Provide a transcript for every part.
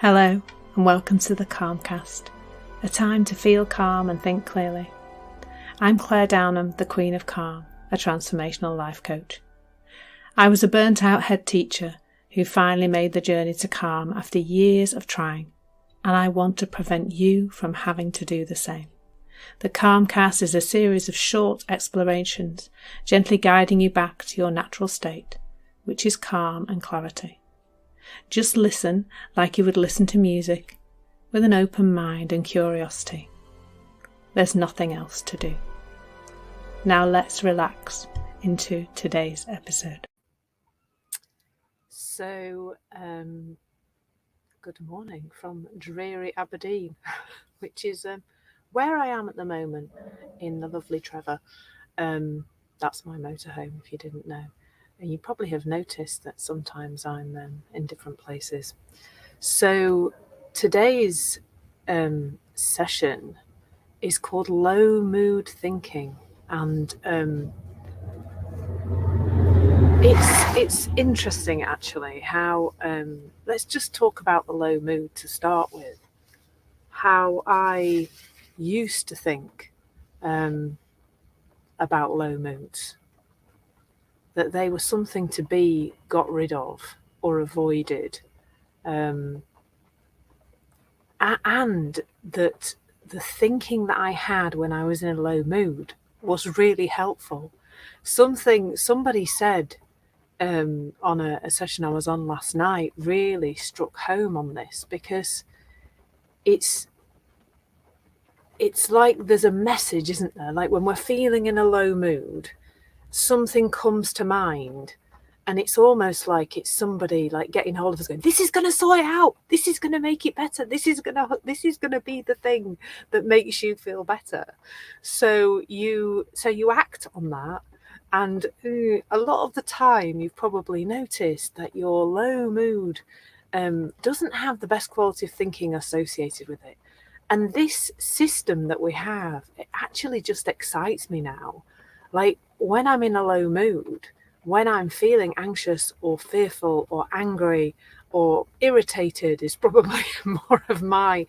Hello and welcome to the Calmcast, a time to feel calm and think clearly. I'm Claire Downham, the Queen of Calm, a transformational life coach. I was a burnt out head teacher who finally made the journey to calm after years of trying, and I want to prevent you from having to do the same. The Calmcast is a series of short explorations, gently guiding you back to your natural state, which is calm and clarity. Just listen like you would listen to music, with an open mind and curiosity. There's nothing else to do. Now let's relax into today's episode. So, good morning from dreary Aberdeen, which is where I am at the moment in the lovely Trevor. That's my motorhome, if you didn't know. And you probably have noticed that sometimes I'm in different places. So today's session is called Low Mood Thinking, and it's interesting actually how let's just talk about the low mood to start with. How I used to think about low moods, that they were something to be got rid of or avoided, and that the thinking that I had when I was in a low mood was really helpful. Somebody said on a session I was on last night really struck home on this, because it's like there's a message, isn't there? Like when we're feeling in a low mood, something comes to mind, and it's almost like it's somebody like getting hold of us going, this is going to sort it out, this is going to make it better, this is going to be the thing that makes you feel better. So you act on that, and a lot of the time you've probably noticed that your low mood doesn't have the best quality of thinking associated with it. And this system that we have, it actually just excites me now. Like when I'm in a low mood, when I'm feeling anxious or fearful or angry or irritated is probably more of my,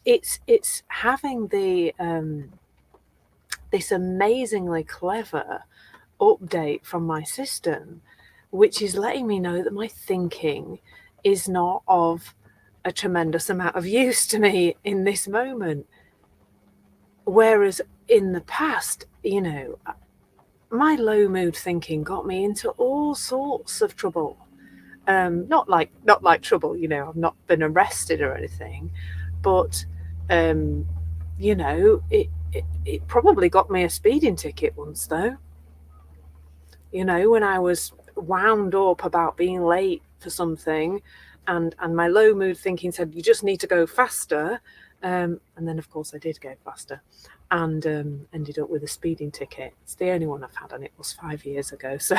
it's having the this amazingly clever update from my system, which is letting me know that my thinking is not of a tremendous amount of use to me in this moment. Whereas in the past, my low mood thinking got me into all sorts of trouble. Not like trouble, I've not been arrested or anything, but it probably got me a speeding ticket once though. When I was wound up about being late for something, and my low mood thinking said you just need to go faster, and then of course I did go faster, and ended up with a speeding ticket. It's the only one I've had, and it was 5 years ago. So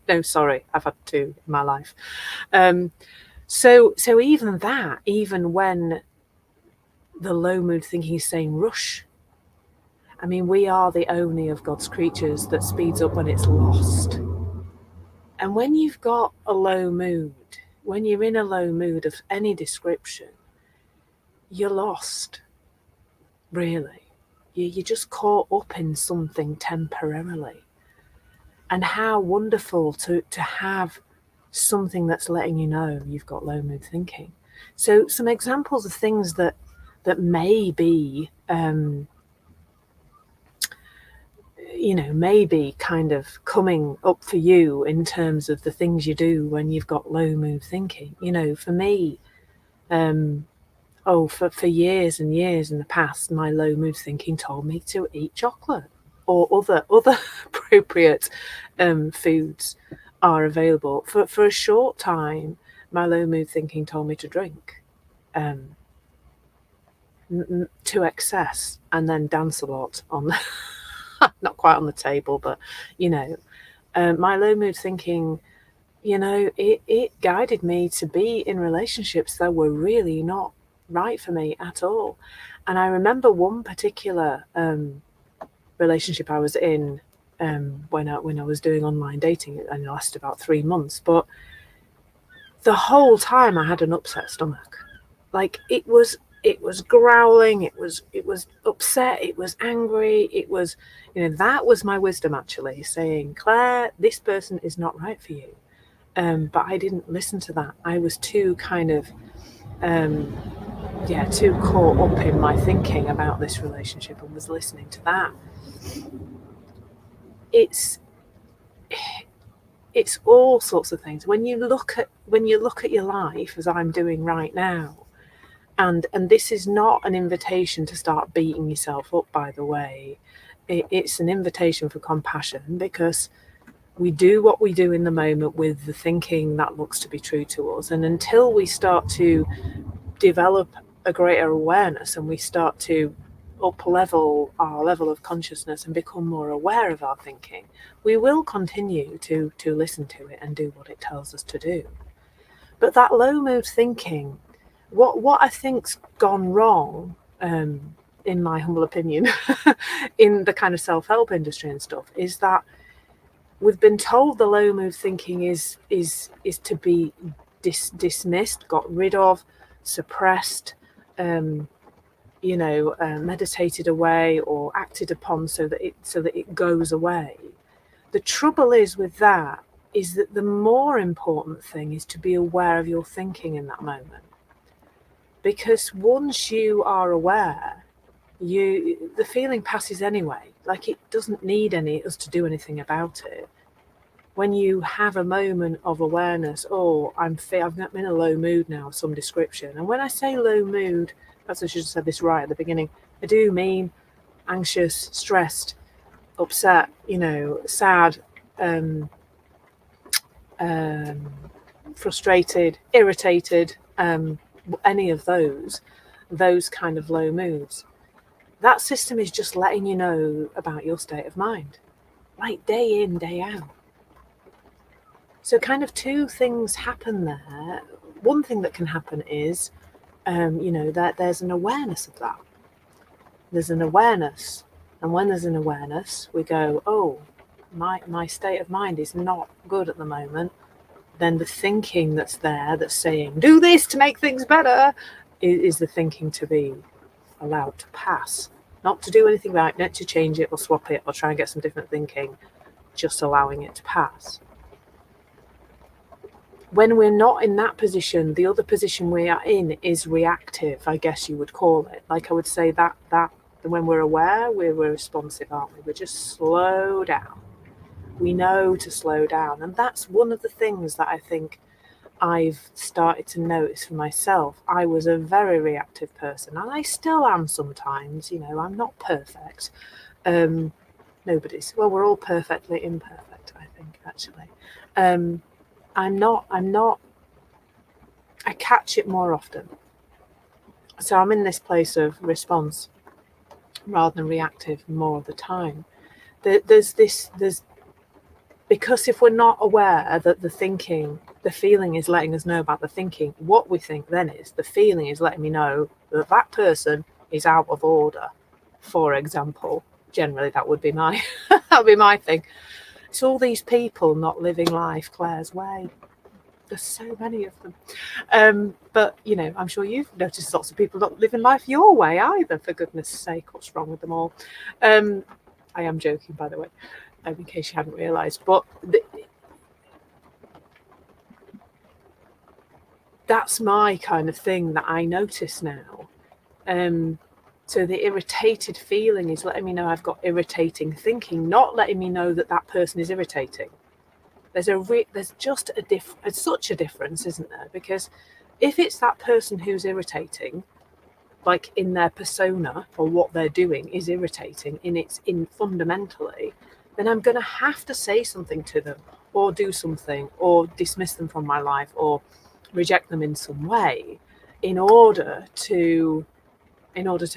no, sorry, I've had 2 in my life. So even when the low mood thinking is saying rush, I mean, we are the only of God's creatures that speeds up when it's lost. And when you've got a low mood, when you're in a low mood of any description, you're lost, really. You're just caught up in something temporarily. And how wonderful to have something that's letting you know you've got low mood thinking. So some examples of things that may be, maybe kind of coming up for you in terms of the things you do when you've got low mood thinking. For me, for years and years in the past, my low mood thinking told me to eat chocolate, or other appropriate foods are available. For a short time, my low mood thinking told me to drink to excess, and then dance a lot on the not quite on the table, but my low mood thinking, it guided me to be in relationships that were really not right for me at all. And I remember one particular relationship I was in when I was doing online dating, and it lasted about 3 months, but the whole time I had an upset stomach. Like it was growling, it was upset, it was angry, it was, that was my wisdom actually saying, Claire, this person is not right for you. But I didn't listen to that. I was too kind of too caught up in my thinking about this relationship and was listening to that. It's all sorts of things. When you look at your life as I'm doing right now, and this is not an invitation to start beating yourself up, by the way. It's an invitation for compassion, because we do what we do in the moment with the thinking that looks to be true to us. And until we start to develop a greater awareness and we start to up-level our level of consciousness and become more aware of our thinking, we will continue to listen to it and do what it tells us to do. But that low mood thinking, what I think's gone wrong, in my humble opinion, in the kind of self-help industry and stuff, is that we've been told the low mood thinking is to be dismissed, got rid of, suppressed, meditated away or acted upon so that it goes away. The trouble is with that is that the more important thing is to be aware of your thinking in that moment. Because once you are aware, the feeling passes anyway. Like, it doesn't need us to do anything about it. When you have a moment of awareness, I'm in a low mood now of some description. And when I say low mood, perhaps I should have said this right at the beginning, I do mean anxious, stressed, upset, sad, frustrated, irritated, any of those kind of low moods. That system is just letting you know about your state of mind, like day in, day out. So kind of two things happen there. One thing that can happen is, that there's an awareness of that. There's an awareness. And when there's an awareness, we go, my state of mind is not good at the moment. Then the thinking that's there, that's saying, do this to make things better, is the thinking to be allowed to pass. Not to do anything about it, not to change it or swap it or try and get some different thinking, just allowing it to pass. When we're not in that position, the other position we are in is reactive, I guess you would call it. Like, I would say that when we're aware, we're responsive, aren't we? We're just slow down. We know to slow down. And that's one of the things that I think I've started to notice for myself. I was a very reactive person, and I still am sometimes. I'm not perfect. Nobody's. Well, we're all perfectly imperfect, I think, actually. I'm not. I catch it more often. So I'm in this place of response rather than reactive more of the time. Because if we're not aware that the feeling is letting us know about the thinking, what we think then is the feeling is letting me know that person is out of order. For example, generally that would be my thing. It's all these people not living life Claire's way. There's so many of them. But, I'm sure you've noticed lots of people not living life your way either, for goodness sake. What's wrong with them all? I am joking, by the way, in case you hadn't realised. But that's my kind of thing that I notice now. So the irritated feeling is letting me know I've got irritating thinking, not letting me know that person is irritating. There's just such a difference, isn't there? Because if it's that person who's irritating, like in their persona or what they're doing is irritating in fundamentally, then I'm going to have to say something to them or do something or dismiss them from my life or reject them in some way in order to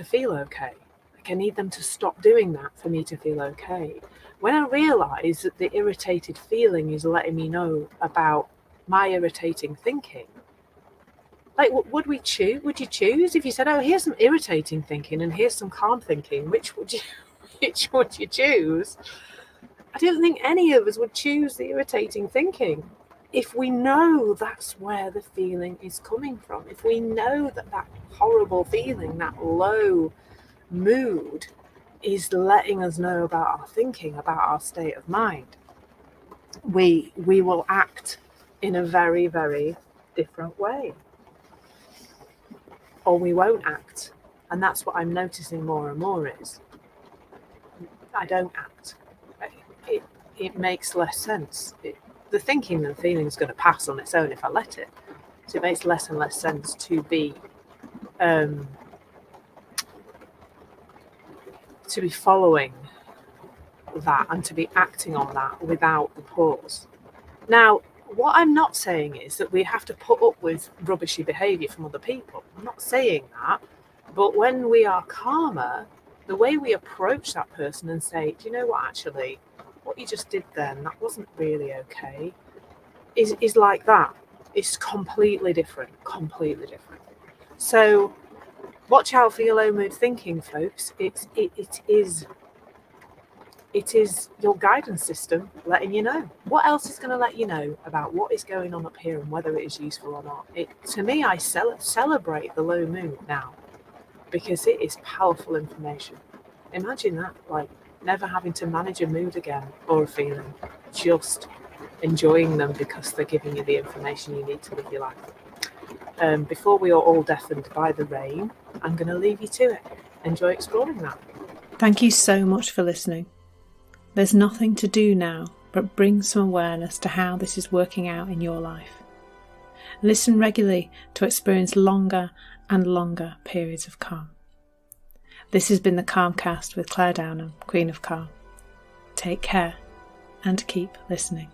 feel okay. Like, I need them to stop doing that for me to feel okay. When I realise that the irritated feeling is letting me know about my irritating thinking, like, would you choose if you said, here's some irritating thinking and here's some calm thinking, which would you choose? I don't think any of us would choose the irritating thinking. if we know that's where the feeling is coming from, if we know that that horrible feeling, that low mood, is letting us know about our thinking, about our state of mind, we will act in a very, very different way. Or we won't act. And that's what I'm noticing more and more is I don't act. It makes less sense. The thinking and feeling is going to pass on its own if I let it. So it makes less and less sense to be following that and to be acting on that without the pause. Now, what I'm not saying is that we have to put up with rubbishy behaviour from other people. I'm not saying that. But when we are calmer, the way we approach that person and say, do you know what, actually, what you just did then, that wasn't really okay, is like that. It's completely different, completely different. So watch out for your low mood thinking, folks. It is your guidance system letting you know. What else is going to let you know about what is going on up here and whether it is useful or not? To me, I celebrate the low mood now because it is powerful information. Imagine that, like never having to manage a mood again or a feeling, just enjoying them because they're giving you the information you need to live your life. Before we are all deafened by the rain, I'm going to leave you to it. Enjoy exploring that. Thank you so much for listening. There's nothing to do now but bring some awareness to how this is working out in your life. Listen regularly to experience longer and longer periods of calm. This has been the Calmcast with Claire Downham, Queen of Calm. Take care and keep listening.